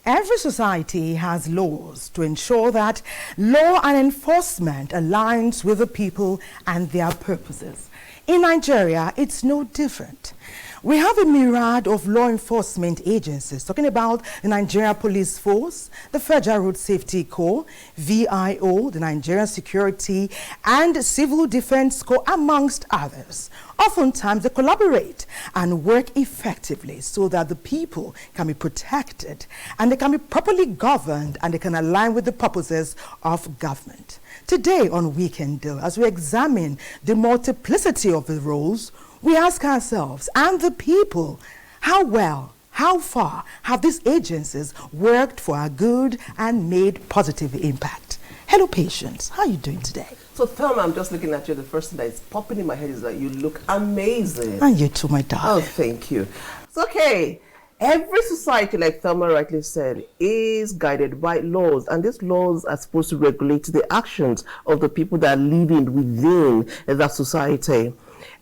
Every society has laws to ensure that law and enforcement aligns with the people and their purposes. In Nigeria, it's no different. We have a myriad of law enforcement agencies, talking about the Nigerian Police Force, the Federal Road Safety Corps, VIO, the Nigerian Security and Civil Defense Corps, amongst others. Oftentimes, they collaborate and work effectively so that the people can be protected and they can be properly governed and they can align with the purposes of government. Today on Weekend Deal, as we examine the multiplicity of the roles, we ask ourselves and the people, how well, how far have these agencies worked for our good and made positive impact? Hello, patients. How are you doing today? So, Thelma, I'm just looking at you. The first thing that is popping in my head is that you look amazing. And you too, my darling. Oh, thank you. It's okay. Every society, like Thelma rightly said, is guided by laws, and these laws are supposed to regulate the actions of the people that are living within that society.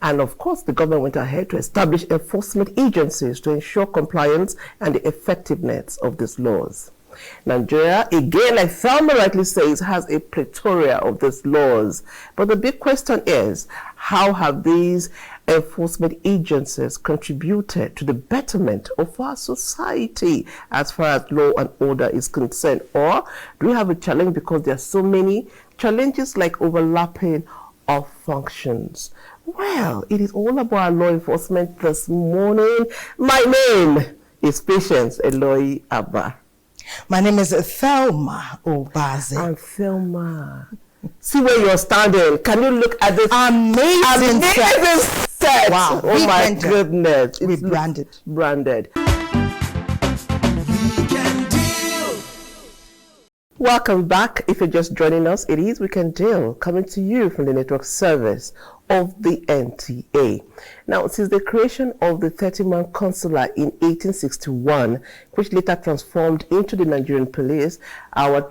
And of course, the government went ahead to establish enforcement agencies to ensure compliance and the effectiveness of these laws. Nigeria, again, like Thelma rightly says, has a plethora of these laws. But the big question is, how have these enforcement agencies contributed to the betterment of our society as far as law and order is concerned? Or do we have a challenge because there are so many challenges like overlapping of functions? Well, it is all about law enforcement this morning. My name is Patience Eloy Abba. My name is Thelma Obaze. I'm Thelma. See where you're standing. Can you look at this amazing set? Wow. Oh my goodness. It's branded. Welcome back. If you're just joining us, it is Weekend Deal coming to you from the network service of the NTA. Now, since the creation of the 30-man consular in 1861, which later transformed into the Nigerian police, our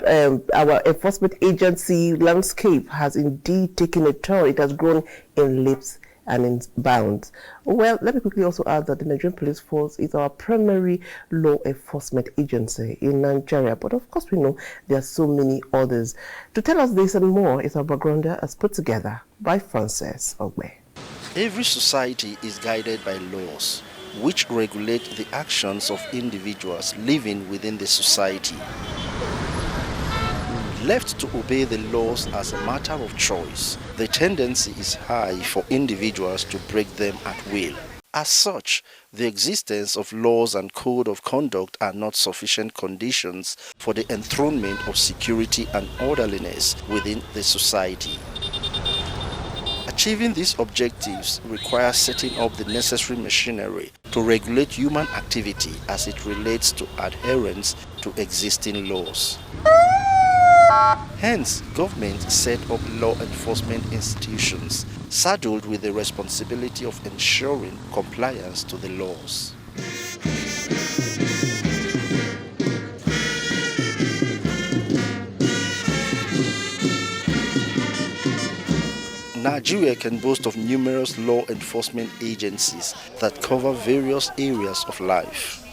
enforcement agency landscape has indeed taken a turn. It has grown in leaps and in bounds. Well, let me quickly also add that the Nigerian Police Force is our primary law enforcement agency in Nigeria. But of course, we know there are so many others. To tell us this and more is our backgrounder as put together by Frances Ogbe. Every society is guided by laws, which regulate the actions of individuals living within the society. Left to obey the laws as a matter of choice, the tendency is high for individuals to break them at will. As such, the existence of laws and code of conduct are not sufficient conditions for the enthronement of security and orderliness within the society. Achieving these objectives requires setting up the necessary machinery to regulate human activity as it relates to adherence to existing laws. Hence, government set up law enforcement institutions saddled with the responsibility of ensuring compliance to the laws. Nigeria can boast of numerous law enforcement agencies that cover various areas of life.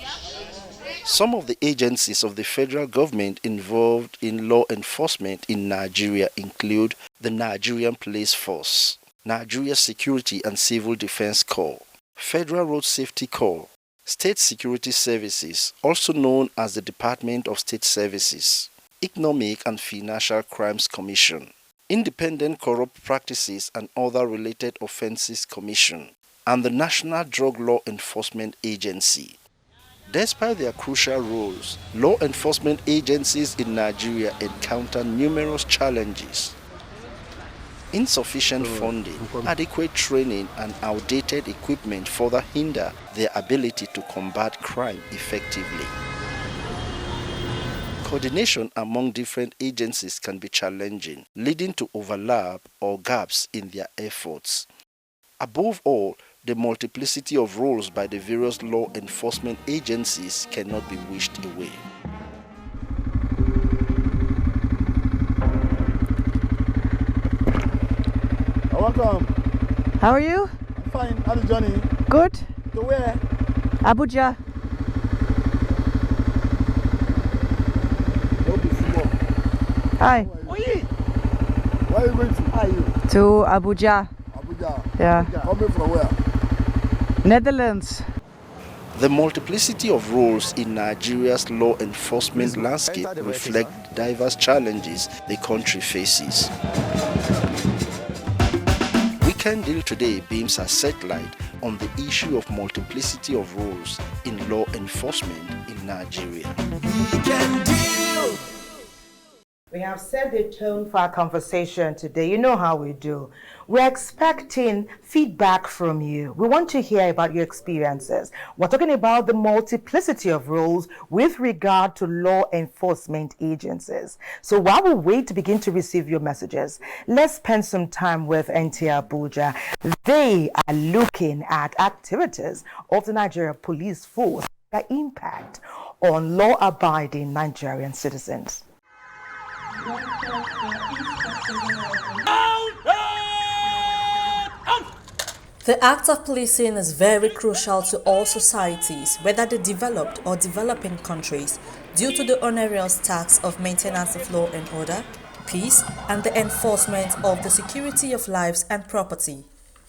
Some of the agencies of the federal government involved in law enforcement in Nigeria include the Nigerian Police Force, Nigeria Security and Civil Defense Corps, Federal Road Safety Corps, State Security Services, also known as the Department of State Services, Economic and Financial Crimes Commission, Independent Corrupt Practices and Other Related Offences Commission, and the National Drug Law Enforcement Agency. Despite their crucial roles, law enforcement agencies in Nigeria encounter numerous challenges. Insufficient funding, adequate training, and outdated equipment further hinder their ability to combat crime effectively. Coordination among different agencies can be challenging, leading to overlap or gaps in their efforts. Above all, the multiplicity of roles by the various law enforcement agencies cannot be wished away. Welcome. How are you? I'm fine. How's the journey? Good. To where? Abuja. Hi. Where are you going to? How are you? To Abuja. Abuja. Yeah. Coming from where? Netherlands. The multiplicity of roles in Nigeria's law enforcement landscape reflect diverse challenges the country faces. Weekend Deal Today beams a satellite on the issue of multiplicity of roles in law enforcement in Nigeria. Weekend Deal! We have set the tone for our conversation today. You know how we do. We're expecting feedback from you. We want to hear about your experiences. We're talking about the multiplicity of roles with regard to law enforcement agencies. So while we wait to begin to receive your messages, let's spend some time with NTA Abuja. They are looking at activities of the Nigeria Police Force, their impact on law-abiding Nigerian citizens. The act of policing is very crucial to all societies, whether the developed or developing countries, due to the onerous task of maintenance of law and order, peace, and the enforcement of the security of lives and property.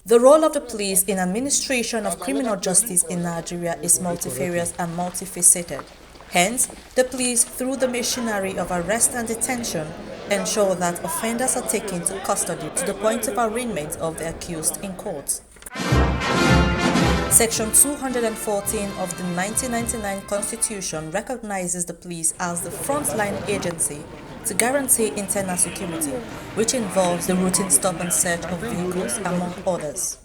The role of the police in administration of criminal justice in Nigeria is multifarious and multifaceted. Hence, the police, through the machinery of arrest and detention, ensure that offenders are taken to custody to the point of arraignment of the accused in court. Section 214 of the 1999 Constitution recognizes the police as the frontline agency to guarantee internal security, which involves the routine stop and search of vehicles, among others.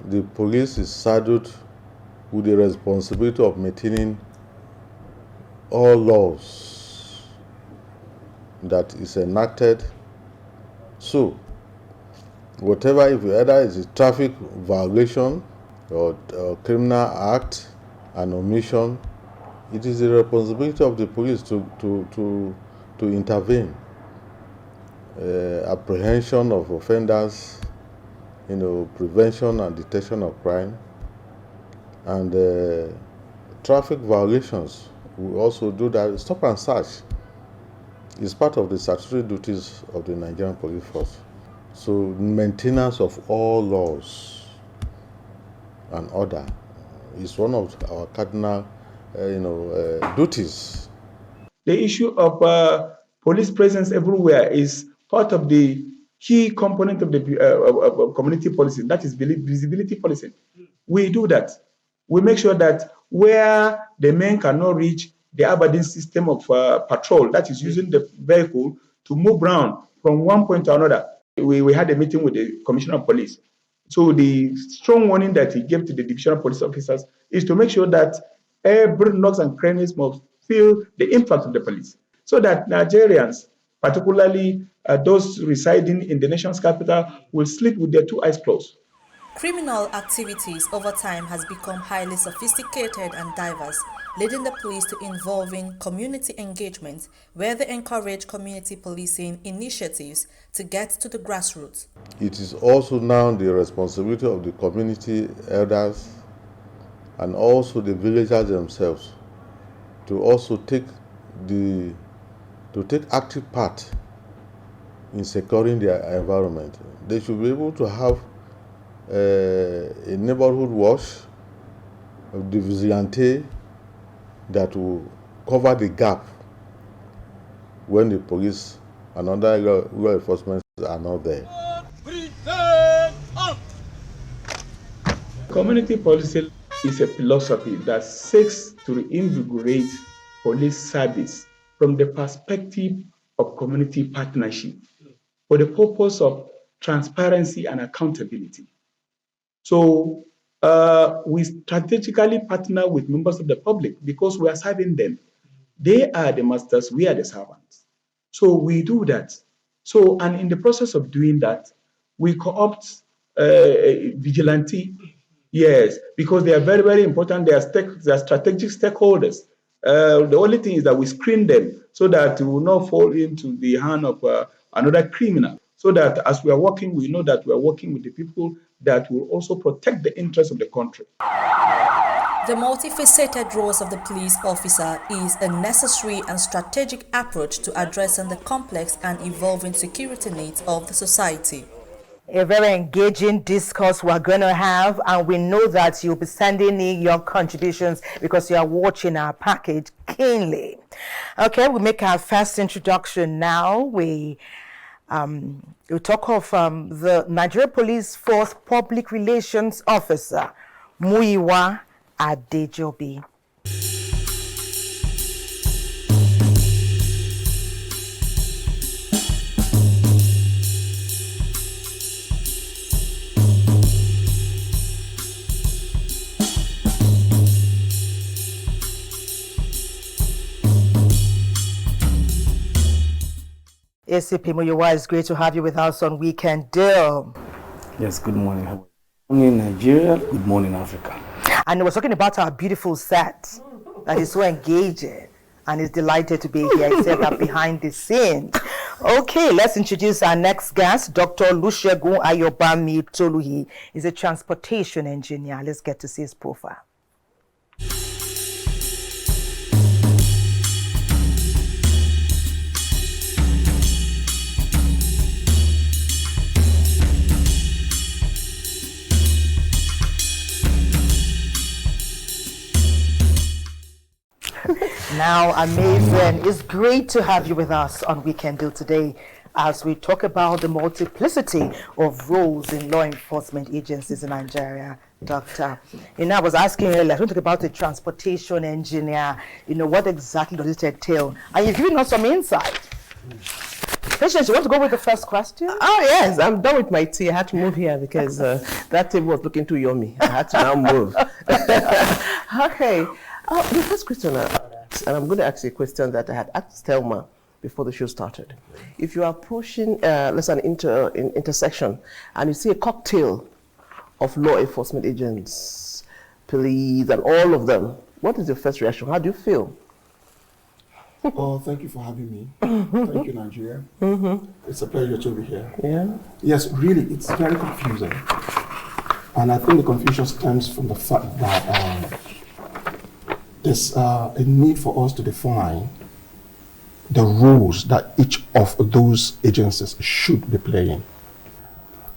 The police is saddled with the responsibility of maintaining all laws that is enacted. So, whatever, if either is a traffic violation or criminal act, an omission, it is the responsibility of the police to intervene. Apprehension of offenders, prevention and detection of crime, and traffic violations. We also do that. Stop and search is part of the statutory duties of the Nigerian Police Force. So maintenance of all laws and order is one of our cardinal, duties. The issue of police presence everywhere is part of the key component of the community policing. That is visibility policing. We do that. We make sure that where the men cannot reach, the Aberdeen system of patrol, that is using the vehicle to move around from one point to another. We had a meeting with the Commissioner of Police. So the strong warning that he gave to the divisional police officers is to make sure that every nooks and crannies must feel the impact of the police, so that Nigerians, particularly those residing in the nation's capital, will sleep with their two eyes closed. Criminal activities over time has become highly sophisticated and diverse, leading the police to involving community engagement, where they encourage community policing initiatives to get to the grassroots. It is also now the responsibility of the community elders and also the villagers themselves to also take active part in securing their environment. They should be able to have a neighborhood watch of the vigilante that will cover the gap when the police and other law enforcement are not there. Community policing is a philosophy that seeks to reinvigorate police service from the perspective of community partnership for the purpose of transparency and accountability. So we strategically partner with members of the public because we are serving them. They are the masters, we are the servants. So we do that. So, and in the process of doing that, we co-opt vigilante. Yes, because they are very, very important. They are strategic stakeholders. The only thing is that we screen them so that we will not fall into the hand of another criminal. So that as we are working, we know that we are working with the people that will also protect the interests of the country. The multifaceted roles of the police officer is a necessary and strategic approach to addressing the complex and evolving security needs of the society. A very engaging discourse we're going to have, and we know that you'll be sending in your contributions because you are watching our package keenly. Okay, we make our first introduction now. We talk of the Nigeria Police Force Public Relations Officer, Muyiwa Adejobi. ACP Muyiwa, it's great to have you with us on Weekend Deal. Yes, good morning. Good morning, Nigeria. Good morning, Africa. And we're talking about our beautiful set that is so engaging and is delighted to be here. He said that behind the scenes. Okay, let's introduce our next guest, Dr. Olusegun Ayobami Toluhi. He's a transportation engineer. Let's get to see his profile. Now, amazing. It's great to have you with us on Weekend Deal today as we talk about the multiplicity of roles in law enforcement agencies in Nigeria. Doctor, I was asking earlier, I want to talk about a transportation engineer. What exactly does it entail? And you've given us some insight. Patience, you want to go with the first question? Oh, yes. I'm done with my tea. I had to move here because that table was looking too yummy. I had to now move. Okay. The first question, and I'm going to ask you a question that I had asked Thelma before the show started. If you are approaching, let's say, an intersection, and you see a cocktail of law enforcement agents, police, and all of them, what is your first reaction? How do you feel? Oh, thank you for having me. Thank you, Nigeria. It's a pleasure to be here. Yeah. Yes, really, it's very confusing. And I think the confusion stems from the fact that there's a need for us to define the roles that each of those agencies should be playing.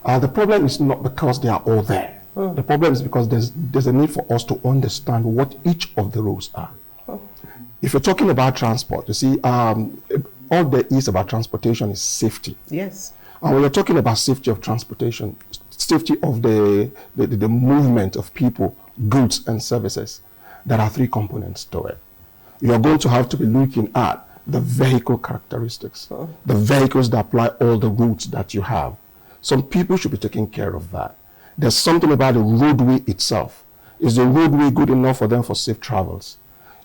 The problem is not because they are all there. The problem is because there's a need for us to understand what each of the roles are. If you're talking about transport, you see, all there is about transportation is safety. Yes. And when you're talking about safety of transportation, safety of the movement of people, goods, and services, there are three components to it. You are going to have to be looking at the vehicle characteristics, the vehicles that apply all the routes that you have. Some people should be taking care of that. There's something about the roadway itself. Is the roadway good enough for them for safe travels?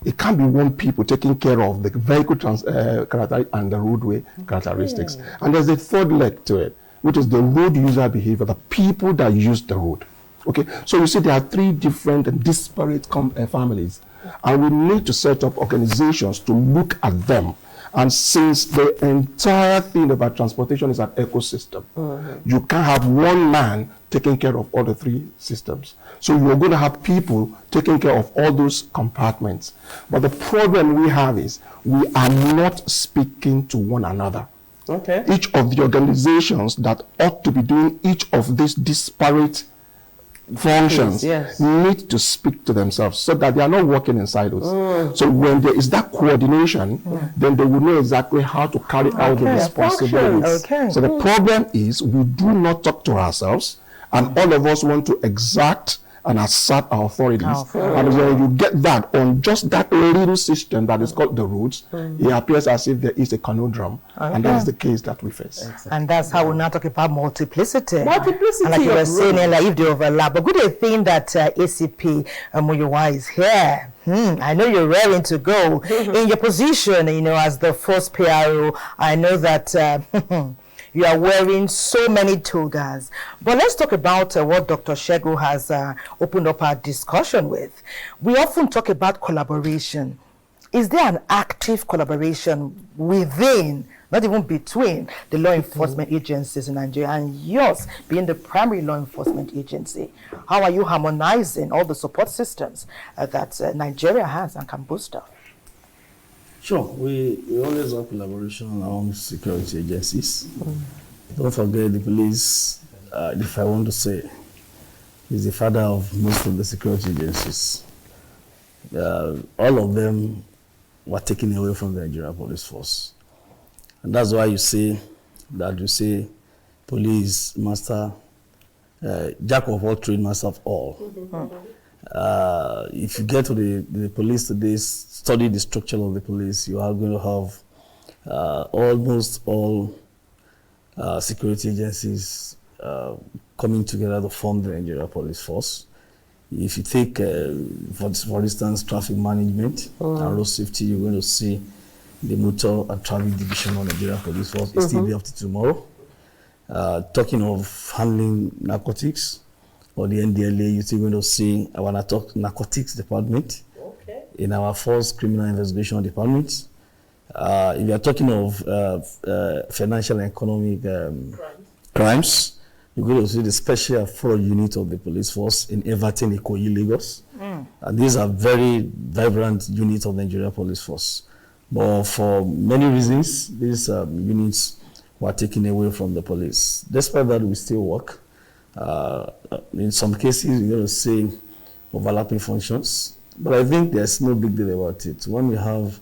It can't be one people taking care of the vehicle characteristics and the roadway characteristics. Yeah. And there's a third leg to it, which is the road user behavior, the people that use the road. Okay, so you see there are three different and disparate families, and we need to set up organizations to look at them. And since the entire thing about transportation is an ecosystem, you can't have one man taking care of all the three systems. So you're going to have people taking care of all those compartments. But the problem we have is we are not speaking to one another. Okay. Each of the organizations that ought to be doing each of these disparate functions need to speak to themselves so that they are not working in silos. So when there is that coordination, then they will know exactly how to carry out the responsibilities. So the problem is we do not talk to ourselves, and all of us want to exact and assert our authorities. And when you get that on just that little system that is called the roads, it appears as if there is a conundrum, and that's the case that we face. Exactly. And that's how we now talk about multiplicity. Multiplicity, and like you were saying, like if they overlap. But good to think that ACP Muyiwa is here. I know you're raring to go. In your position, as the first PRO, I know that you are wearing so many togas. But let's talk about what Dr. Shegu has opened up our discussion with. We often talk about collaboration. Is there an active collaboration within, not even between, the law enforcement agencies in Nigeria and yours being the primary law enforcement agency? How are you harmonizing all the support systems that Nigeria has and can boost up? Sure, we always have collaboration among security agencies. Don't forget the police, if I want to say, is the father of most of the security agencies. All of them were taken away from the Nigerian police force. And that's why you say police master, jack of all trade, master of all. If you get to the police today, study the structure of the police, you are going to have almost all security agencies coming together to form the Nigerian police force. If you take, for instance, traffic management and road safety, you're going to see the motor and traffic division of Nigerian police force is still there up to tomorrow. Talking of handling narcotics, or the NDLA, you're still going to see our narcotics department in our force criminal investigation department. If you are talking of financial and economic crimes, you're going to see the special fraud unit of the police force in Everton, Ikoyi, Lagos. And these are very vibrant units of the Nigerian police force. But for many reasons, these units were taken away from the police. Despite that, we still work. In some cases, you're going to see overlapping functions, but I think there's no big deal about it. When we have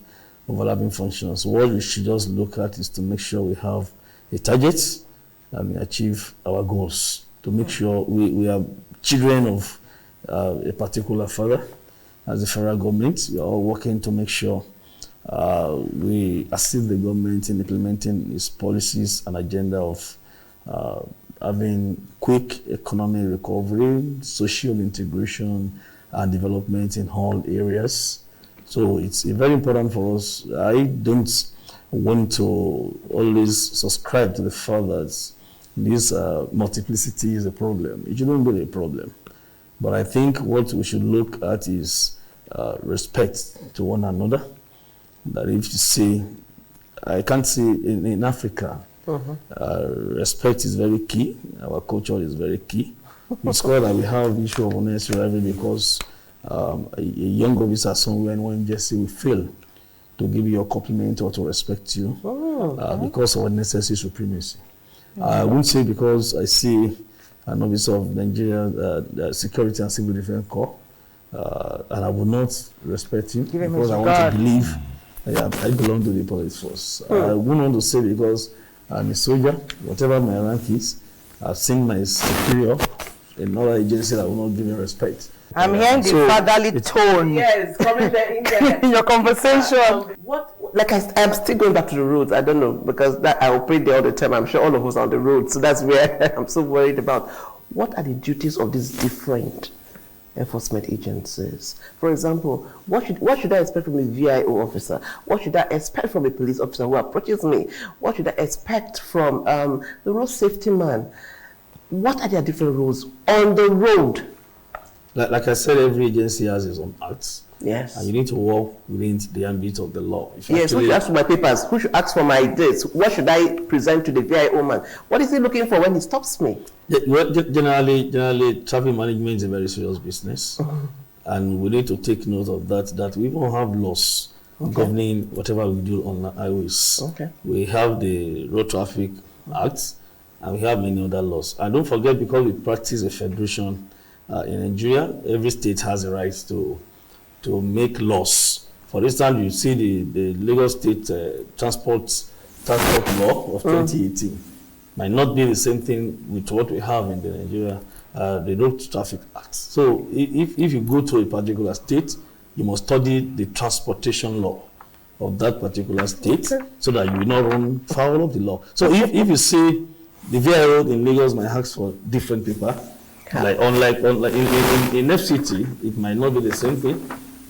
overlapping functions, what we should just look at is to make sure we have a target and we achieve our goals, to make sure we are children of a particular father. As the federal government, we are all working to make sure we assist the government in implementing its policies and agenda of having quick economic recovery, social integration, and development in all areas. So it's very important for us. I don't want to always subscribe to the fact that this multiplicity is a problem. It shouldn't be a problem. But I think what we should look at is respect to one another. That if you see, I can't see in Africa, respect is very key. Our culture is very key. It's called that we have issue of unnecessary rivalry because a young officer somewhere in one agency will fail to give you a compliment or to respect you because of unnecessary supremacy. I won't say because I see an officer of Nigeria Security and Civil Defense Corps and I will not respect him because I want to believe I belong to the police force. I won't want to say because I'm a soldier, whatever my rank is, I've seen my superior in another agency that will not give me respect. I'm hearing the fatherly tone. Yes, coming there in there. In your conversation. I'm still going back to the roads. I don't know, because I operate there all the time. I'm sure all of us are on the road. So that's where I'm so worried about. What are the duties of these different enforcement agencies? For example, what should I expect from a VIO officer? What should I expect from a police officer who approaches me? What should I expect from the road safety man? What are their different roles on the road? Like I said, every agency has its own acts. Yes. And you need to work within the ambit of the law. Yes, who should ask for my papers? Who should ask for my dates? What should I present to the VIO man? What is he looking for when he stops me? Generally, traffic management is a very serious business. And we need to take note of that we even have laws governing whatever we do on the highways. We have the Road Traffic Act, and we have many other laws. And don't forget, because we practice a federation in Nigeria, every state has a right to make laws. For instance, you see the Lagos State transport law of 2018 might not be the same thing with what we have in the Nigeria the Road Traffic Act. So if you go to a particular state, you must study the transportation law of that particular state, so that you will not run foul of the law. So if you say the VIO in Lagos might ask for different paper, like unlike in FCT, it might not be the same thing.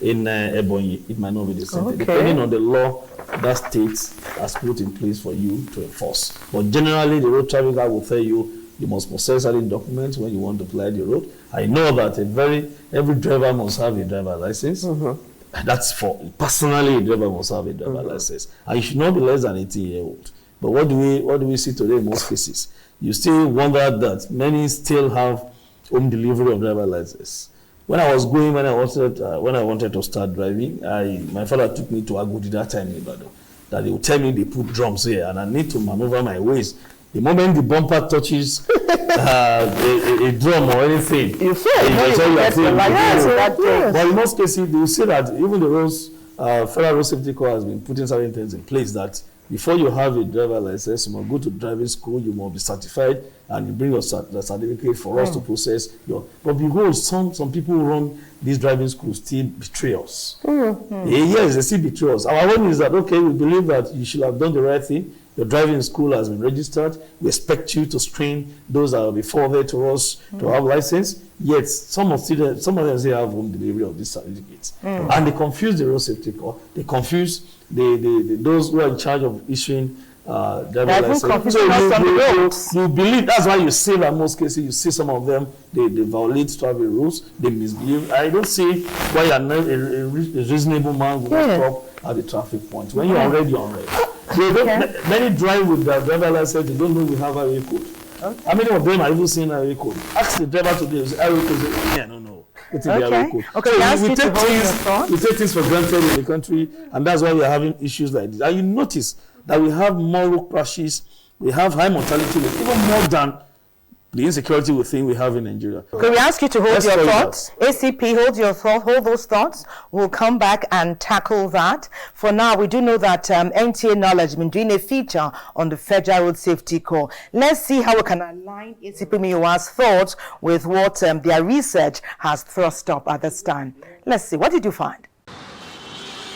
In Ebonyi, it might not be the same thing, depending on the law that state has put in place for you to enforce. But generally, the Road Traffic Act will tell you must possess certain documents when you want to apply the road. I know that every driver must have a driver license. That's personally, a driver must have a driver license. And you should not be less than 18-year-old. But what do we see today in most cases? You still wonder that many still have home delivery of driver license. When I wanted to start driving, my father took me to Abuja that time in Ibadan. That they would tell me they put drums here and I need to maneuver my waist. The moment the bumper touches a drum or anything, you feel But in most cases, they will say that even the Federal Road Safety Corps has been putting certain things in place that before you have a driver license, you must go to driving school, you must be certified, and you bring the certificate for us to process your. But behold, some people who run these driving schools still betray us. Yes, they still betray us. Our own is that, okay, we believe that you should have done the right thing. Your driving school has been registered. We expect you to screen those that will be forwarded to us to have license. Yet some of them still have home delivery of these certificates, and they confuse the Road Safety Corps. They confuse those who are in charge of issuing driver license. So you believe, that's why you see that in most cases you see some of them they violate traffic rules, they misbehave. I don't see why a reasonable man will not stop at the traffic point. When you're already, you're already. Many drive with their driver license, they don't know we have highway code. How many of them are even seeing highway code? Ask the driver today, is highway code? Yeah, no. It's in the highway code. So we take things for granted in the country, and that's why we are having issues like this. And you notice that we have more road crashes, we have high mortality rate, even more than the insecurity we think we have in Nigeria. Can we ask you to hold your thoughts? ACP, hold those thoughts. We'll come back and tackle that. For now, we do know that NTA Knowledge has been doing a feature on the Federal Road Safety Corps. Let's see how we can align ACP Miwa's thoughts with what their research has thrust up at this time. Let's see. What did you find?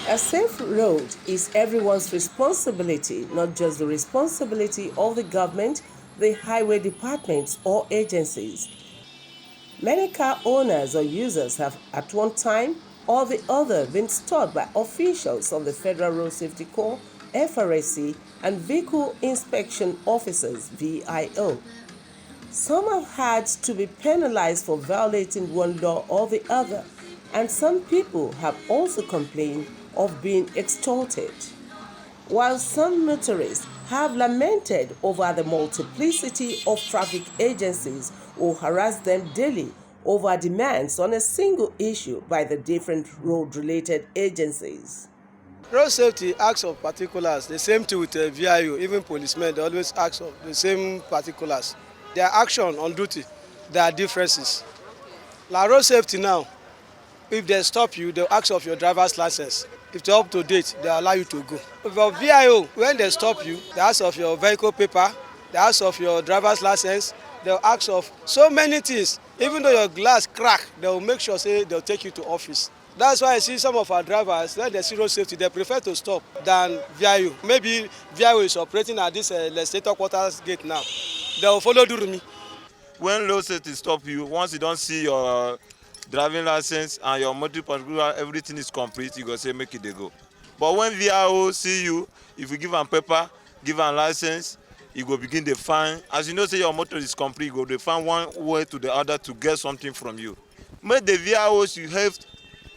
A safe road is everyone's responsibility, not just the responsibility of the government, the highway departments or agencies. Many car owners or users have at one time or the other been stopped by officials of the Federal Road Safety Corps, FRSC, and Vehicle Inspection Officers, VIO. Some have had to be penalized for violating one law or the other, and some people have also complained of being extorted. While some motorists have lamented over the multiplicity of traffic agencies who harass them daily over demands on a single issue by the different road-related agencies. Road safety asks of particulars, the same thing with VIO, even policemen, they always ask of the same particulars. Their action on duty, there are differences. Like road safety now, if they stop you, they'll ask of your driver's license. If they're up to date, they allow you to go. For VIO, when they stop you, they ask of your vehicle paper, they ask of your driver's license, they'll ask of so many things. Even though your glass crack, they'll make sure they'll take you to office. That's why I see some of our drivers, when they see road safety, they prefer to stop than VIO. Maybe VIO is operating at this legislator quarters gate now. They'll follow Durumi. When road safety stop you, once you don't see your driving license and your motor particular, everything is complete, you go say make it they go. But when VIO see you, if you give them paper, give them license, you go begin to find. As you know, say your motor is complete, you go to find one way to the other to get something from you. Make the VIOs you have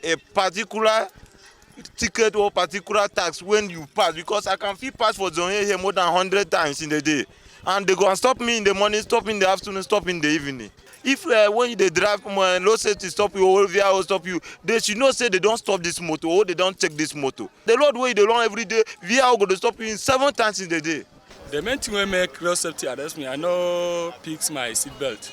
a particular ticket or particular tax when you pass, because I can feel pass for zone here more than 100 times in the day, and they go and stop me in the morning, stop in the afternoon, stop in the evening. If when they drive, when road safety stop you or VIO stop you, they should not say they don't stop this motor or they don't check this motor. The road way they run every day, VIO go to stop you in 7 times in the day. The main thing when make road safety arrest me, I know fix my seatbelt.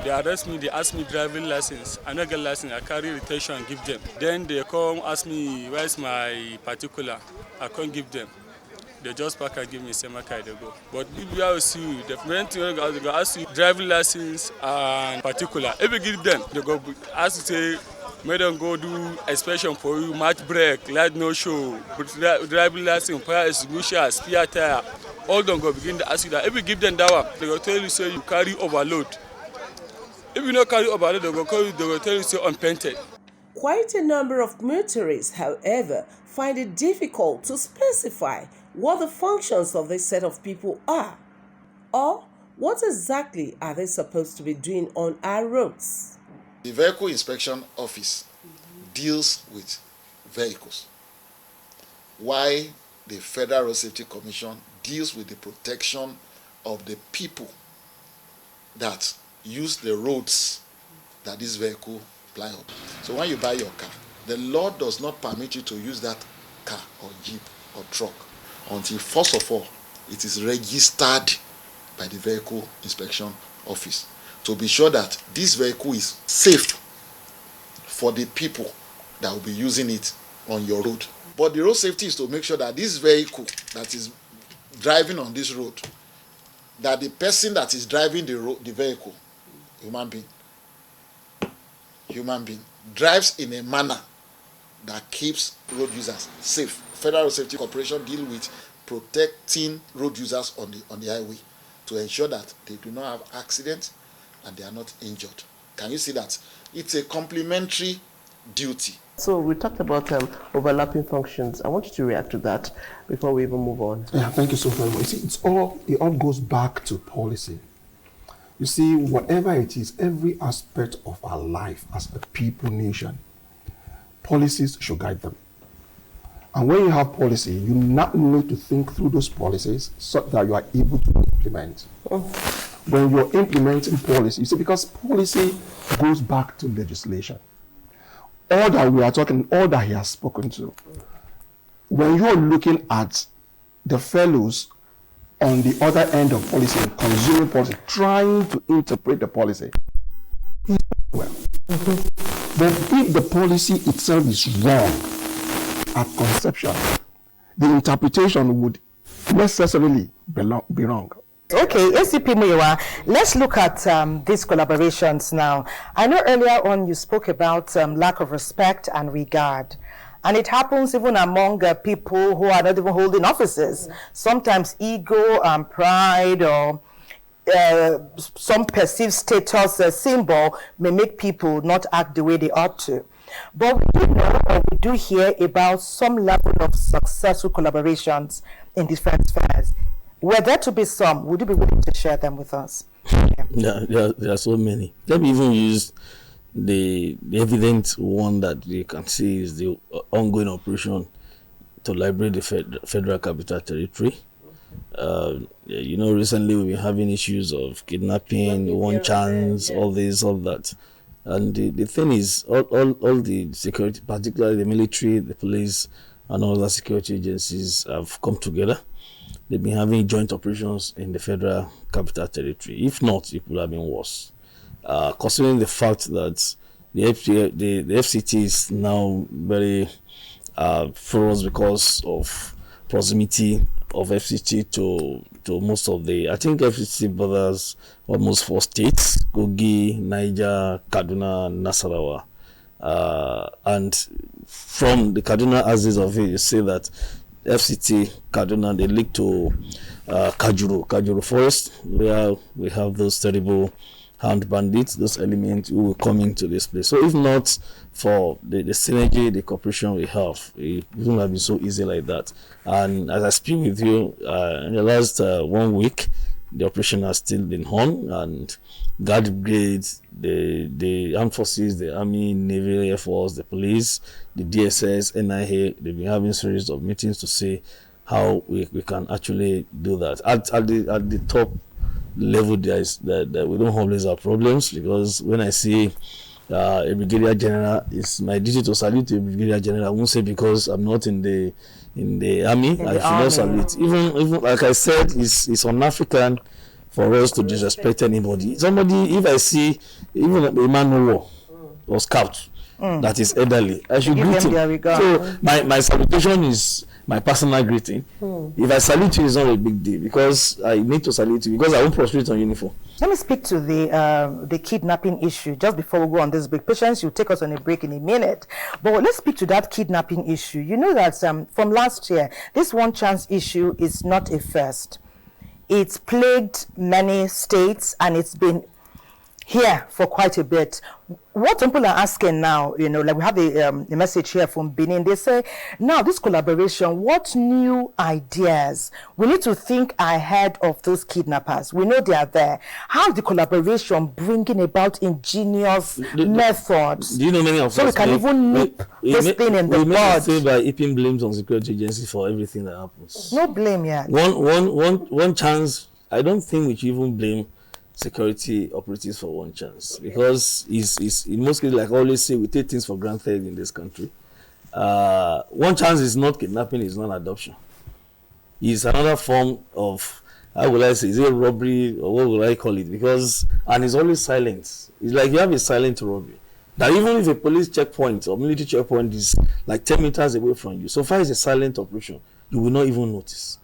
They arrest me, they ask me driving license. I don't get license, I carry retention and give them. Then they come ask me where's my particular, I can't give them. They just pack and give me same car, they go. But if you see you, the main thing they go ask you driving license and particular. If you give them, they go ask you say, may them go do inspection for you, match brake, light no show, driving license, fire extinguisher, spare tire. All them go begin to ask you that. If you give them that one, they go tell you say you carry overload. If you not carry overload, they go tell you say unpainted. Quite a number of motorists, however, find it difficult to specify what the functions of this set of people are, or what exactly are they supposed to be doing on our roads. The Vehicle Inspection Office deals with vehicles, while the Federal Road Safety Commission deals with the protection of the people that use the roads that this vehicle ply up. So when you buy your car, the law does not permit you to use that car or jeep or truck until first of all it is registered by the Vehicle Inspection Office to be sure that this vehicle is safe for the people that will be using it on your road. But the road safety is to make sure that this vehicle that is driving on this road, that the person that is driving the vehicle, human being, drives in a manner that keeps road users safe. Federal Road Safety Corporation deal with protecting road users on the highway to ensure that they do not have accidents and they are not injured. Can you see that? It's a complementary duty. So we talked about overlapping functions. I want you to react to that before we even move on. Yeah, thank you so very much. You see, it all goes back to policy. You see, whatever it is, every aspect of our life as a people nation, policies should guide them. And when you have policy, you not need to think through those policies so that you are able to implement. When you're implementing policy, you see, because policy goes back to legislation. All that we are talking, all that he has spoken to. When you're looking at the fellows on the other end of policy and consuming policy, trying to interpret the policy, well. But if the policy itself is wrong at conception, the interpretation would necessarily be wrong. Okay, ACP Muyiwa, let's look at these collaborations now. I know earlier on you spoke about lack of respect and regard. And it happens even among people who are not even holding offices. Sometimes ego and pride or some perceived status symbol may make people not act the way they ought to. But we do know, or we do hear about some level of successful collaborations in different spheres. Were there to be some, would you be willing to share them with us? Yeah, there are so many. Let me even use the evident one that we can see is the ongoing operation to liberate the Federal Capital Territory. Recently we've been having issues of kidnapping, one chance, all this, all that. And the thing is, all the security, particularly the military, the police, and all the security agencies have come together. They've been having joint operations in the Federal Capital Territory. If not, it would have been worse. Considering the fact that the FCT is now very ferocious because of proximity of FCT to most of I think FCT borders almost 4 states: Kogi, Niger, Kaduna, Nasarawa. And from the Kaduna axis of it, you see that FCT Kaduna, they lead to Kajuru Forest, where we have those terrible armed bandits, those elements who will come into this place. So if not for the synergy, the cooperation we have, it wouldn't have been so easy like that. And as I speak with you, in the last 1 week, the operation has still been on, and guard brigades, the armed forces, the army, navy, air force, the police, the DSS, NIA, they've been having series of meetings to see how we can actually do that. At the top level, there is that we don't always have problems, because when I see a brigadier general, it's my duty to salute a brigadier general. I won't say because I'm not in the army, I should not salute. Even like I said, it's un-African for us to disrespect anybody. Somebody, if I see even a man of war or scout, that is elderly, I should Give greet them him. their regard. So my salutation is my personal greeting. If I salute you, it's not a big deal because I need to salute you because I won't prostrate on uniform. Let me speak to the kidnapping issue just before we go on this break. Patience, you'll take us on a break in a minute. But let's speak to that kidnapping issue. You know that from last year, this one chance issue is not a first. It's plagued many states and it's been here for quite a bit. What people are asking now, you know, like we have a message here from Benin. They say, now this collaboration, what new ideas? We need to think ahead of those kidnappers. We know they are there. How is the collaboration bringing about ingenious methods? Do you know many of us? So we can even nip this thing in the bud. We may say by heaping blames on security agencies for everything that happens. No blame yet. One chance, I don't think we should even blame security operatives for one chance because it's in most cases, like I always say, we take things for granted in this country. One chance is not kidnapping, it's not adoption. It's another form of, how will I say, is it robbery or what would I call it? Because, and it's always silent. It's like you have a silent robbery. That even if a police checkpoint or military checkpoint is like 10 meters away from you, so far it's a silent operation, you will not even notice.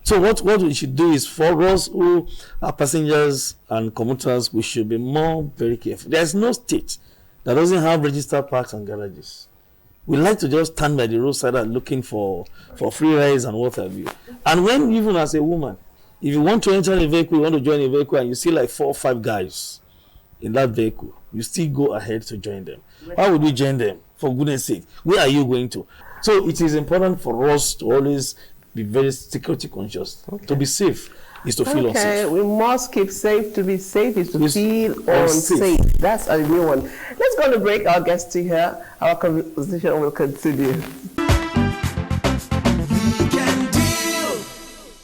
So what we should do is, for us who are passengers and commuters, we should be very careful. There's no state that doesn't have registered parks and garages. We like to just stand by the roadside and looking for free rides and what have you. And when, even as a woman, if you want to enter a vehicle, you want to join a vehicle and you see like 4 or 5 guys in that vehicle, you still go ahead to join them. Why would we join them? For goodness sake, where are you going to? So it is important for us to always be very security conscious. To be safe is to feel unsafe. We must keep safe. To be safe is to feel unsafe. That's a new one. Let's go on a break. Our guests to here. Our conversation will continue.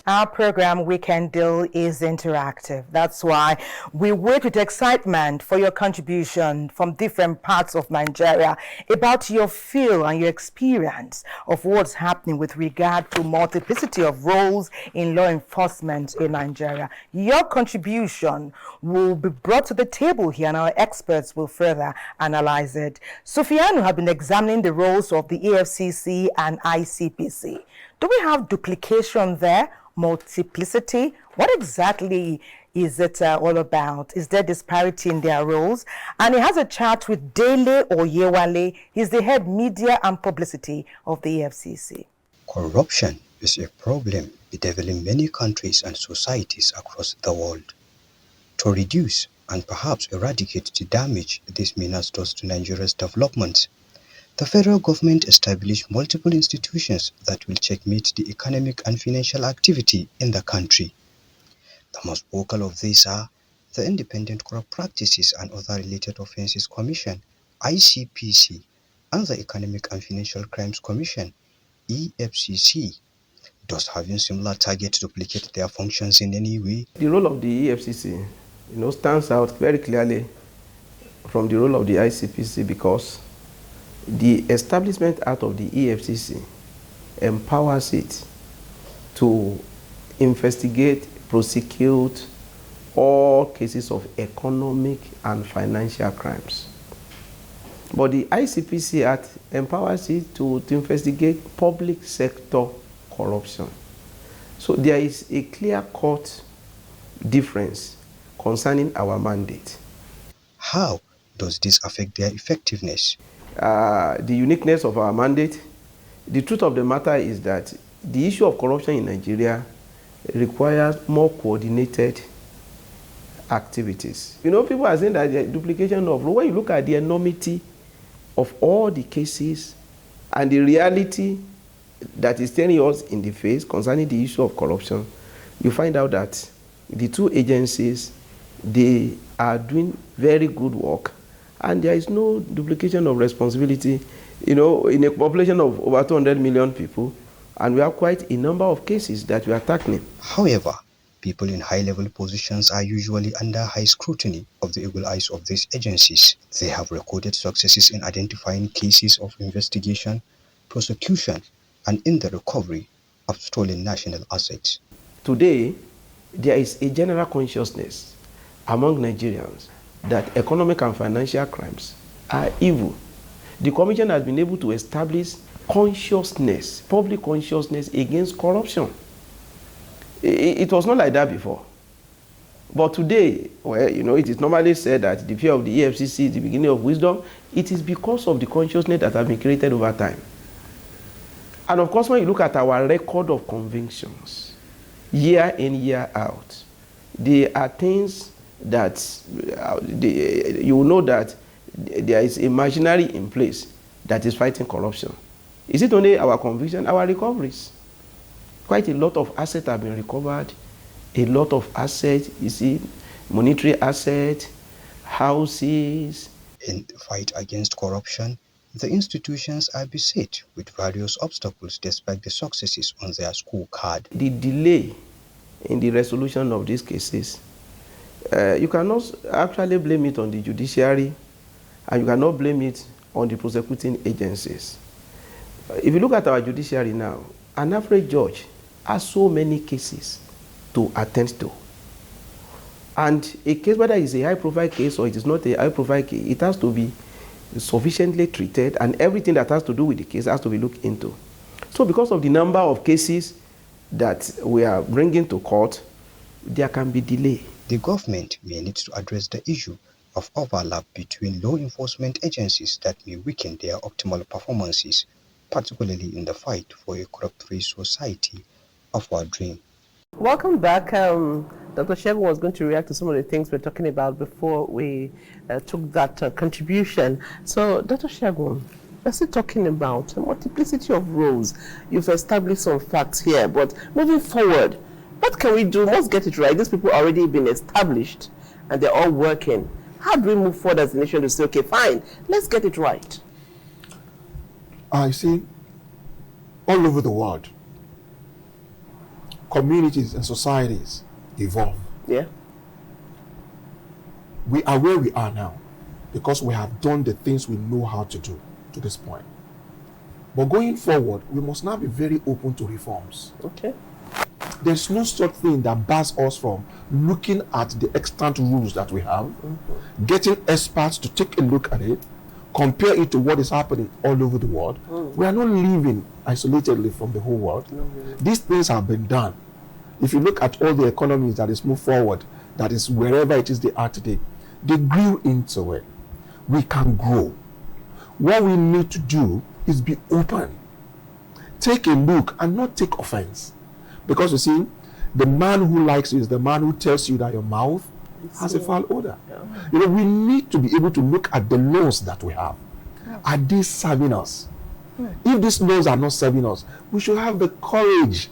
Our program, Weekend Deal, is interactive. That's why we wait with excitement for your contribution from different parts of Nigeria about your feel and your experience of what's happening with regard to multiplicity of roles in law enforcement in Nigeria. Your contribution will be brought to the table here and our experts will further analyze it. Sofiano have been examining the roles of the EFCC and ICPC. Do we have duplication there? Multiplicity? What exactly is it all about? Is there disparity in their roles? And he has a chat with Dele Oyewale. He's the head media and publicity of the EFCC. Corruption is a problem bedeviling many countries and societies across the world. To reduce and perhaps eradicate the damage this menace does to Nigeria's development, the federal government established multiple institutions that will checkmate the economic and financial activity in the country. The most vocal of these are the Independent Corrupt Practices and Other Related Offences Commission, ICPC, and the Economic and Financial Crimes Commission, EFCC. Does having similar targets duplicate their functions in any way? The role of the EFCC, stands out very clearly from the role of the ICPC because the establishment out of the EFCC empowers it to investigate, prosecute all cases of economic and financial crimes. But the ICPC Act empowers it to investigate public sector corruption. So there is a clear-cut difference concerning our mandate. How does this affect their effectiveness? The uniqueness of our mandate, the truth of the matter is that the issue of corruption in Nigeria requires more coordinated activities. People are saying that the duplication of, when you look at the enormity of all the cases and the reality that is staring us in the face concerning the issue of corruption, you find out that the two agencies, they are doing very good work. And there is no duplication of responsibility, in a population of over 200 million people, and we have quite a number of cases that we are tackling. However, people in high-level positions are usually under high scrutiny of the eagle eyes of these agencies. They have recorded successes in identifying cases of investigation, prosecution, and in the recovery of stolen national assets. Today, there is a general consciousness among Nigerians that economic and financial crimes are evil. The commission has been able to establish consciousness, public consciousness against corruption. It was not like that before. But today, well, you know, it is normally said that the fear of the EFCC is the beginning of wisdom. It is because of the consciousness that has been created over time. And of course, when you look at our record of convictions, year in, year out, there are things that you will know that there is a machinery in place that is fighting corruption. Is it only our conviction, our recoveries? Quite a lot of assets have been recovered. A lot of assets, you see, monetary assets, houses. In the fight against corruption, the institutions are beset with various obstacles despite the successes on their scorecard. The delay in the resolution of these cases, you cannot actually blame it on the judiciary, and you cannot blame it on the prosecuting agencies. If you look at our judiciary now, an average judge has so many cases to attend to. And a case, whether it's a high-profile case or it is not a high-profile case, it has to be sufficiently treated, and everything that has to do with the case has to be looked into. So because of the number of cases that we are bringing to court, there can be delay. The government may need to address the issue of overlap between law enforcement agencies that may weaken their optimal performances, particularly in the fight for a corrupt-free society of our dream. Welcome back. Dr. Shegun was going to react to some of the things we're talking about before we took that contribution. So, Dr. Shegun, we're still talking about a multiplicity of roles. You've established some facts here, but moving forward, what can we do? Let's get it right. These people already been established and they're all working. How do we move forward as a nation to say, okay, fine, let's get it right? I see all over the world, communities and societies evolve. Yeah. We are where we are now because we have done the things we know how to do to this point. But going forward, we must now be very open to reforms. Okay. There's no such thing that bars us from looking at the extant rules that we have, getting experts to take a look at it, compare it to what is happening all over the world. We are not living isolatedly from the whole world. These things have been done. If you look at all the economies that is moved forward, that is wherever it is they are today, they grew into it. We can grow. What we need to do is be open. Take a look and not take offense. Because you see, the man who likes you is the man who tells you that your mouth has a foul odor. Yeah. You know, we need to be able to look at the laws that we have. Yeah. Are they serving us? Yeah. If these laws are not serving us, we should have the courage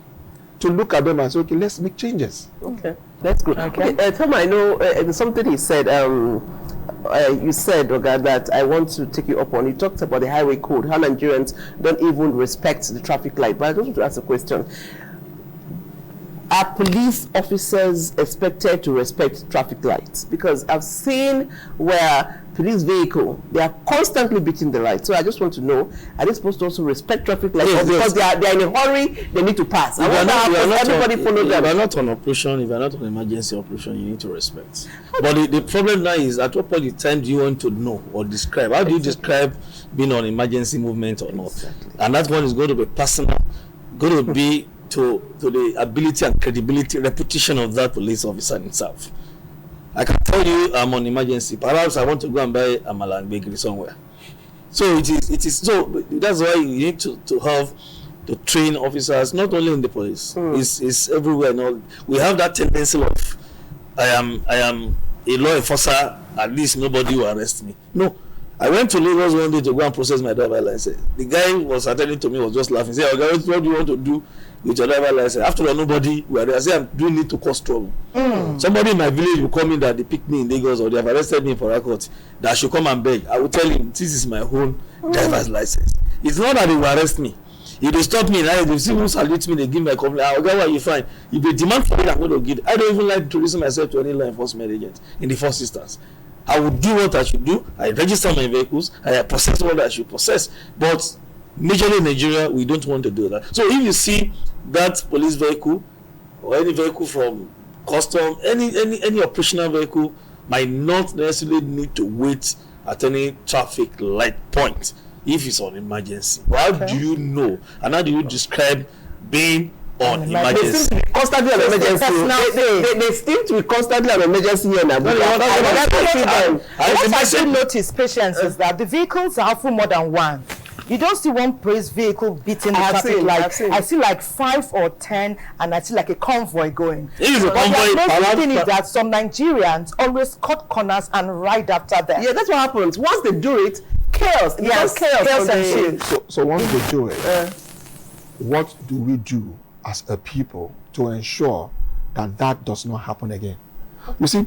to look at them and say, okay, let's make changes. Okay, that's good. Okay. Tom, I know something he said. You said, Oga, that I want to take you up on. You talked about the highway code, how Nigerians don't even respect the traffic light. But I just want to ask a question. Are police officers expected to respect traffic lights? Because I've seen where police vehicle, they are constantly beating the light. So I just want to know, are they supposed to also respect traffic lights? Yes, because they are in a hurry, they need to pass. Everybody follow them. If you're not on operation, if you're not on emergency operation, you need to respect. But the problem now is, at what point in time do you want to know or describe? How do you describe being on emergency movement or not? Exactly. And that one is going to be personal, going to be to the ability and credibility, reputation of that police officer himself. I can tell you I'm on emergency. Perhaps I want to go and buy amala and bakery somewhere. So it is so that's why you need to have to train officers, not only in the police. It's everywhere. No, we have that tendency of I am a law enforcer, at least nobody will arrest me. No. I went to Lagos one day to go and process my driver license. The guy was attending to me, was just laughing. He said, okay, what do you want to do with your driver license? After all, nobody will arrest. I said, I'm doing it to cause trouble. Somebody in my village will call me that they picked me in Lagos or they have arrested me for a court, that I should come and beg. I will tell him, this is my own driver's license. It's not that they will arrest me. If they stop me, now they see who salute me, they give me a complaint. I'll get what you find. If they demand for it, I'm going to give it. I don't even like introducing myself to any law enforcement agent in the first instance. I will do what I should do. I register my vehicles. I possess what I should possess. But majorly in Nigeria, we don't want to do that. So if you see that police vehicle or any vehicle from custom, any operational vehicle might not necessarily need to wait at any traffic light point. if it's on emergency. How do you know? And how do you describe being on emergency? They seem to be constantly on emergency. They seem to be constantly on emergency here now. What I should notice, patience, is that the vehicles are often more than one. You don't see one praise vehicle beating the traffic. I see like 5 or 10, and I see like a convoy going. But the thing is that some Nigerians always cut corners and ride after them. Yeah, that's what happens. Once they do it, chaos. Yes, chaos and shit. So once they do it, what do we do as a people to ensure that that does not happen again? You see,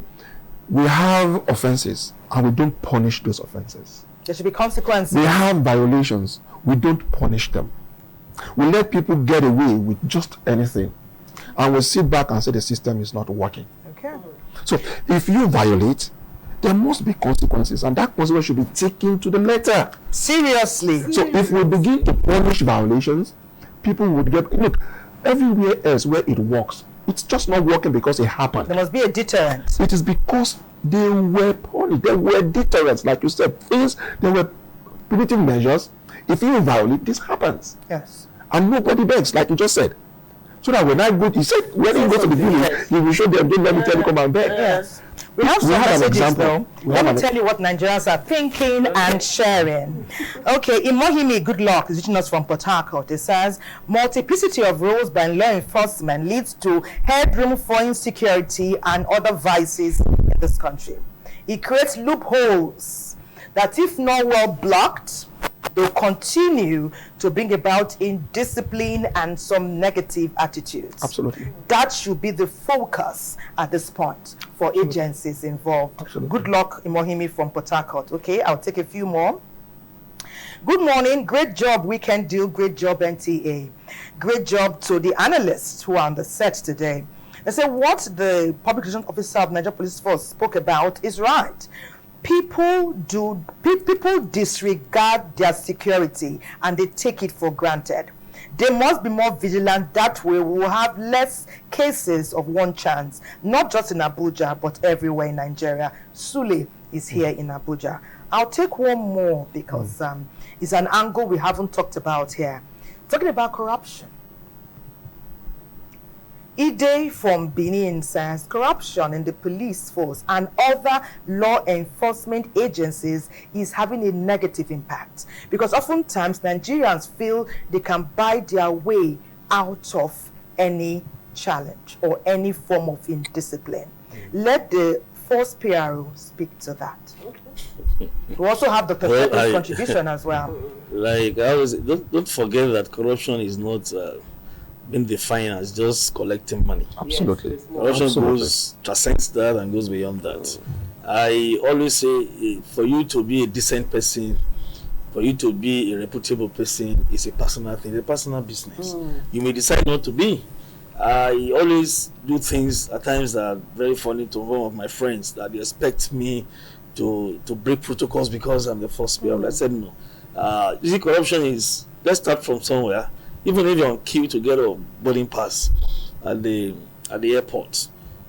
we have offenses and we don't punish those offenses. There should be consequences. We have violations. We don't punish them. We let people get away with just anything. And we sit back and say the system is not working. Okay. So if you violate, there must be consequences. And that consequence should be taken to the letter. Seriously. So if we begin to punish violations, people would get... Look, everywhere else where it works, it's just not working because it happened. There must be a deterrent. It is because they were punished. There were deterrents, like you said. There were punitive measures. If you violate, this happens. Yes. And nobody begs, like you just said. So that when I go, you said, when you go to the village, you will show them, don't let me tell you, come and beg. Yes. We have some messages though. Let me tell you what Nigerians are thinking and sharing. Okay, Imohimi, good luck, is reaching us from Port Harcourt. It says, multiplicity of roles by law enforcement leads to headroom for insecurity and other vices in this country. It creates loopholes that if not well blocked, they'll continue to bring about indiscipline and some negative attitudes. Absolutely. That should be the focus at this point for agencies involved. Absolutely. Good luck, Imohimi from Port Harcourt. Okay, I'll take a few more. Good morning. Great job, Weekend Deal. Great job, NTA. Great job to the analysts who are on the set today. They say what the Public Relations Officer of Nigeria Police Force spoke about is right. People disregard their security and they take it for granted. They must be more vigilant. That way we will have less cases of one chance, not just in Abuja, but everywhere in Nigeria. Sule is here in Abuja. I'll take one more because it's an angle we haven't talked about here. Talking about corruption. Ide from Benin says corruption in the police force and other law enforcement agencies is having a negative impact because oftentimes Nigerians feel they can buy their way out of any challenge or any form of indiscipline. Let the force PRO speak to that. We also have the perspective contribution as well. Like I always, don't forget that corruption is not been defined as just collecting money. Absolutely. Yes, corruption transcends that and goes beyond that. I always say, for you to be a decent person, for you to be a reputable person, is a personal thing, a personal business. You may decide not to be. I always do things at times that are very funny to one of my friends that they expect me to break protocols because I'm the first player. I said no. You see, corruption is, let's start from somewhere. Even if you're on queue to get a boarding pass at the airport,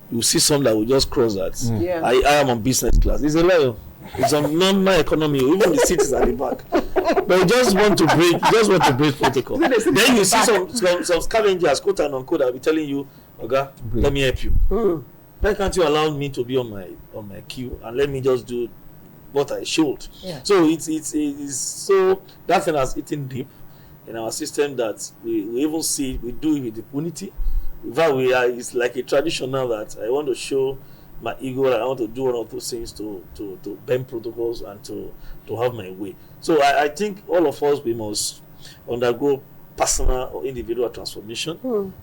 you see some that will just cross that. Yeah. I am on business class. It's a level. It's on normal economy. Even the seat is at the back. But you just want to break protocol. Then you see some scavengers, quote and unquote, that will be telling you, okay, let me help you. Why can't you allow me to be on my queue and let me just do what I should? Yeah. So it's so that thing has eaten deep in our system that we even see we do it with impunity. In fact, it's like a tradition now that I want to show my ego, I want to do one of those things to bend protocols and to have my way. So I think all of us, we must undergo personal or individual transformation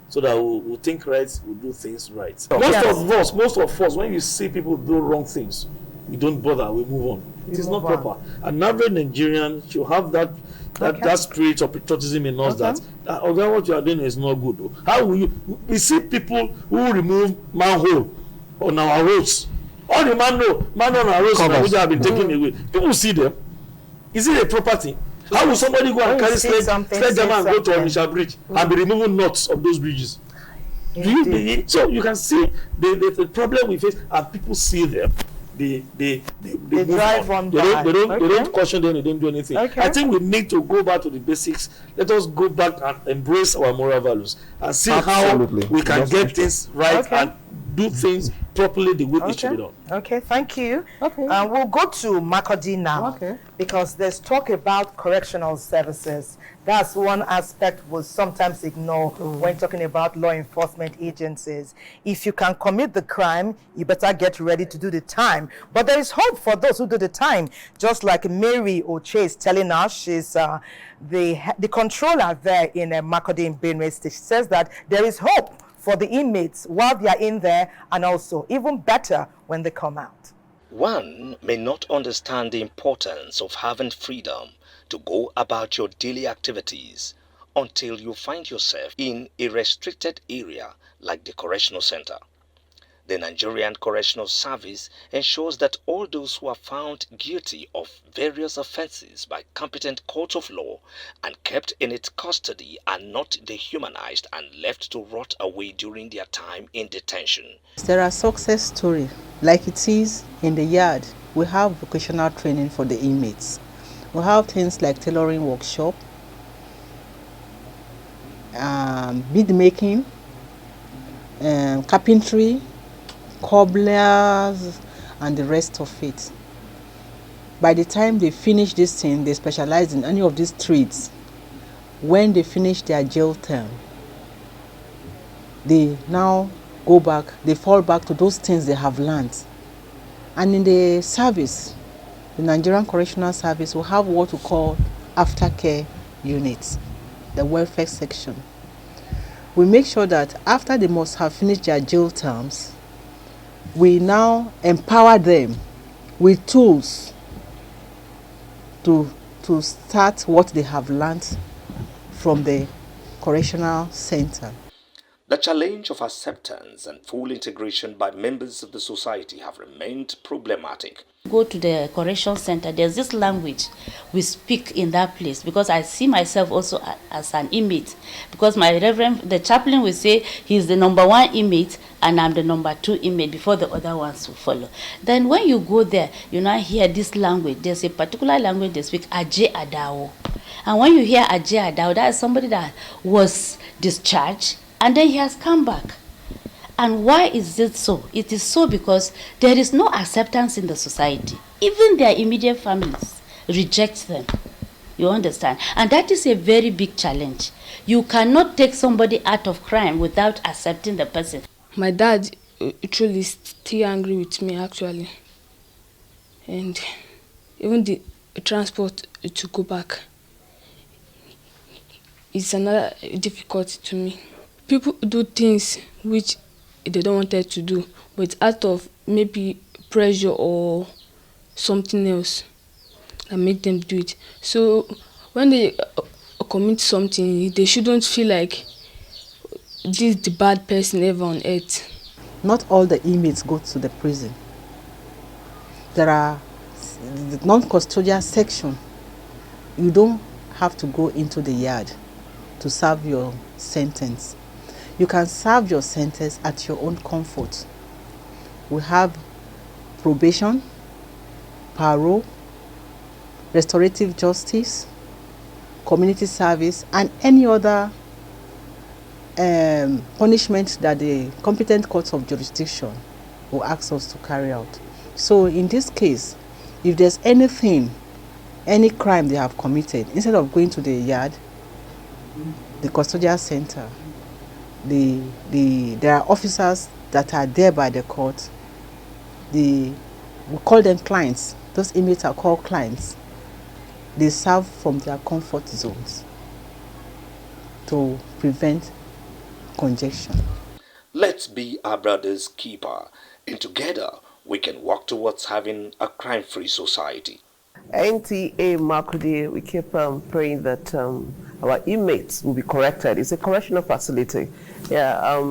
so that we'll think right, we'll do things right. Most of us, when you see people do wrong things, we don't bother, we move on. It is not proper. An average Nigerian should have that spirit of patriotism in us that what you are doing is not good. How will we see people who remove manhole on our roads? All the man on our roads in Abuja have been taken away. People see them. Is it a property? How will somebody go and carry sledgehammer and go to Onisha Bridge and be removing knots of those bridges? So you can see the problem we face, and people see them. they drive on by. They don't caution them, they don't do anything. Okay. I think we need to go back to the basics. Let us go back and embrace our moral values and see Absolutely. how we can get things right Okay. and do things properly the way it should be done. Okay, thank you. Okay. We'll go to Makurdi now. Okay. Because there's talk about correctional services. That's one aspect we'll sometimes ignore when talking about law enforcement agencies. If you can commit the crime, you better get ready to do the time. But there is hope for those who do the time. Just like Mary Oche is telling us, she's the controller there in Makurdi in Benue State. She says that there is hope for the inmates while they are in there, and also even better when they come out. One may not understand the importance of having freedom to go about your daily activities until you find yourself in a restricted area like the correctional center. The Nigerian Correctional Service ensures that all those who are found guilty of various offenses by competent courts of law and kept in its custody are not dehumanized and left to rot away during their time in detention. There are success stories, like it is in the yard. We have vocational training for the inmates. We have things like tailoring workshop, bead making, carpentry, cobblers, and the rest of it. By the time they finish this thing, they specialize in any of these trades. When they finish their jail term, they now go back, they fall back to those things they have learned. And in the service, the Nigerian Correctional Service will have what we call aftercare units, the welfare section. We make sure that after they must have finished their jail terms, we now empower them with tools to start what they have learned from the correctional center. The challenge of acceptance and full integration by members of the society have remained problematic. Go to the correction center, there's this language we speak in that place, because I see myself also as an inmate, because the chaplain will say he's the number 1 inmate and I'm the number 2 inmate before the other ones will follow. Then when you go there, you now hear this language. There's a particular language they speak, Aje Adao. And when you hear Aje Adao, that is somebody that was discharged and then he has come back. And why is it so? It is so because there is no acceptance in the society. Even their immediate families reject them. You understand? And that is a very big challenge. You cannot take somebody out of crime without accepting the person. My dad truly is still angry with me, actually. And even the transport to go back is another difficulty to me. People do things which they don't want to do, but out of maybe pressure or something else that make them do it. So when they commit something, they shouldn't feel like this is the bad person ever on earth. Not all the inmates go to the prison. There are the non-custodial section. You don't have to go into the yard to serve your sentence. You can serve your sentence at your own comfort. We have probation, parole, restorative justice, community service, and any other punishment that the competent courts of jurisdiction will ask us to carry out. So in this case, if there's anything, any crime they have committed, instead of going to the yard, the custodial center, there are officers that are there by the court. We call them clients. Those inmates are called clients. They serve from their comfort zones to prevent congestion. Let's be our brother's keeper, and together we can work towards having a crime-free society. NTA Makurdi, we keep praying that our inmates will be corrected. It's a correctional facility. Yeah,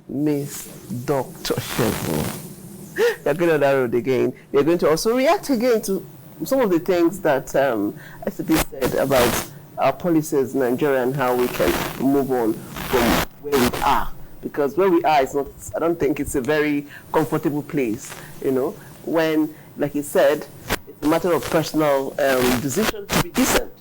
Miss Dr. Shevo, you're going on that road again. You're going to also react again to some of the things that SCP said about our policies in Nigeria and how we can move on from where we are. because where we are is not, I don't think it's a very comfortable place, you know, when, like you said, it's a matter of personal decision to be decent.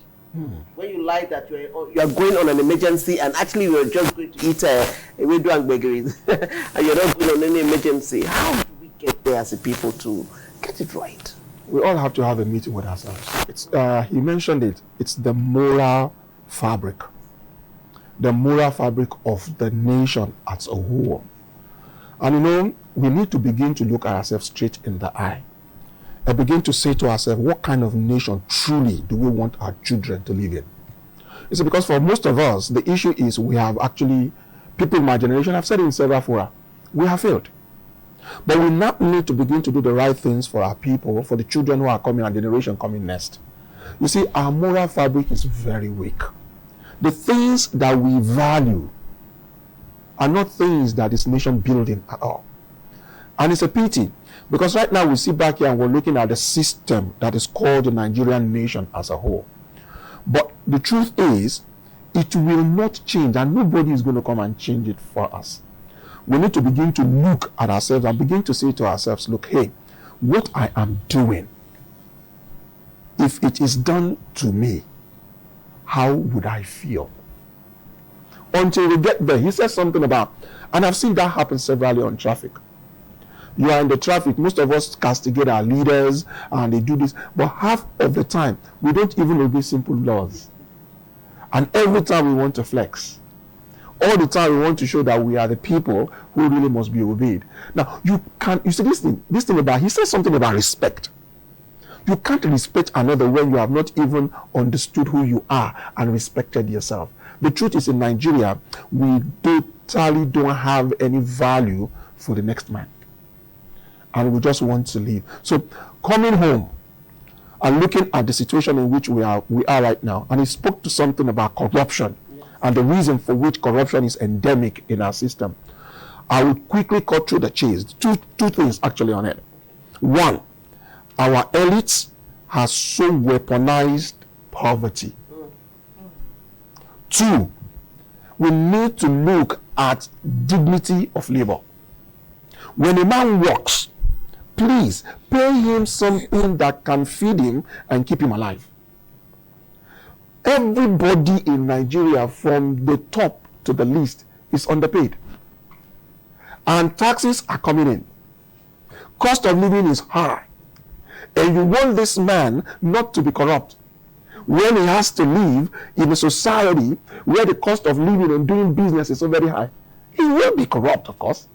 When you lie that you are going on an emergency and actually you are just going to eat a wedu and bakeries and you're not going on any emergency, how do we get there as a people to get it right? We all have to have a meeting with ourselves. It's he mentioned it. It's the moral fabric of the nation as a whole. And you know, we need to begin to look at ourselves straight in the eye and begin to say to ourselves, what kind of nation truly do we want our children to live in? It's because for most of us, the issue is we have actually, people in my generation, I've said it in several fora, we have failed. But we now need to begin to do the right things for our people, for the children who are coming and generation coming next. You see, our moral fabric is very weak. The things that we value are not things that is nation building at all. And it's a pity, because right now we sit back here and we're looking at the system that is called the Nigerian nation as a whole. But the truth is, it will not change, and nobody is going to come and change it for us. We need to begin to look at ourselves and begin to say to ourselves, look, hey, what I am doing, if it is done to me, how would I feel? Until we get there, he says something about, and I've seen that happen severally on traffic. You are in the traffic, most of us castigate our leaders and they do this, but half of the time, we don't even obey simple laws. And every time we want to flex. All the time we want to show that we are the people who really must be obeyed. Now, you see this thing about, he says something about respect. You can't respect another when you have not even understood who you are and respected yourself. The truth is, in Nigeria, we totally don't have any value for the next man. And we just want to leave. So coming home and looking at the situation in which we are right now, and he spoke to something about corruption and the reason for which corruption is endemic in our system. I would quickly cut through the chase. Two things actually on it. One, our elites have so weaponized poverty. Two, we need to look at dignity of labor. When a man works, please pay him something that can feed him and keep him alive. Everybody in Nigeria, from the top to the least, is underpaid. And taxes are coming in. Cost of living is high. And you want this man not to be corrupt. When he has to live in a society where the cost of living and doing business is so very high, he will be corrupt, of course.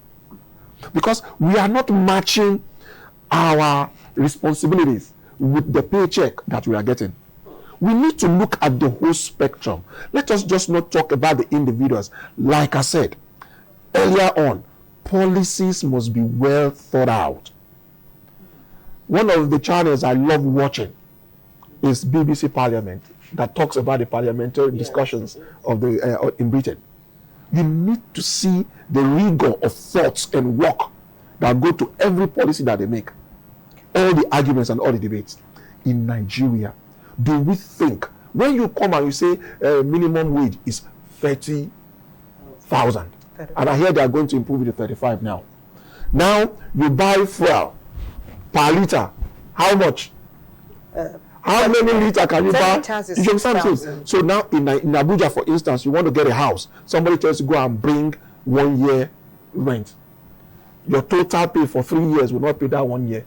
Because we are not matching our responsibilities with the paycheck that we are getting. We need to look at the whole spectrum. Let us just not talk about the individuals. Like I said earlier on, policies must be well thought out. One of the channels I love watching is BBC Parliament, that talks about the parliamentary discussions of the in Britain. You need to see the rigor of thoughts and work that go to every policy that they make. All the arguments and all the debates. In Nigeria, do we think, when you come and you say minimum wage is 30,000, and I hear they are going to improve it to 35 now. Now you buy fuel per liter, how much? How many liters can you buy? You understand? So now in Abuja, for instance, you want to get a house. Somebody tells you go and bring 1 year rent. Your total pay for 3 years will not pay that 1 year.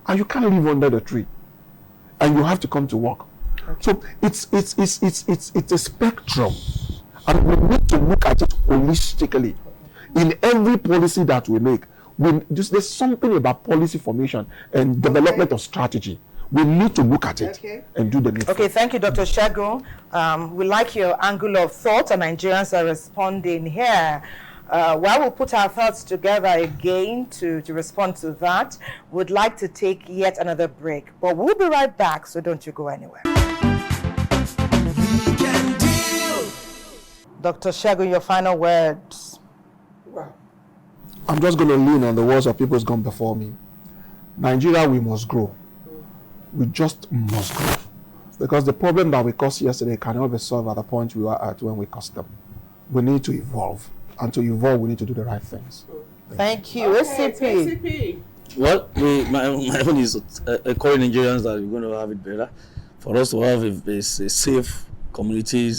And you can't live under the tree. And you have to come to work. Okay. So it's a spectrum. And we need to look at it holistically. In every policy that we make, there's something about policy formation and development of strategy. We need to look at it and do the needful. Okay, thank you, Dr. Shagun. We like your angle of thought, and Nigerians are responding here. While we'll put our thoughts together again to respond to that, we'd like to take yet another break. But we'll be right back, so don't you go anywhere. Dr. Shagun, your final words. I'm just going to lean on the words of people who's gone before me. Nigeria, we must grow. We just must grow. Because the problem that we caused yesterday cannot be solved at the point we were at when we caused them. We need to evolve. and to evolve, we need to do the right things. Thank you. ACP. Well, my own is encourage Nigerians that we're going to have it better. For us to have a safe community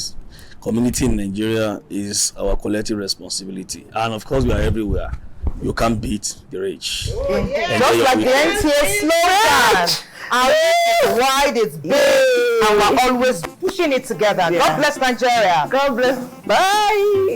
in Nigeria is our collective responsibility. And of course, we are everywhere. You can't beat the rich. Just like the NTA slogan. Our wide is big, and we're always pushing it together. God bless Nigeria. God bless. Bye.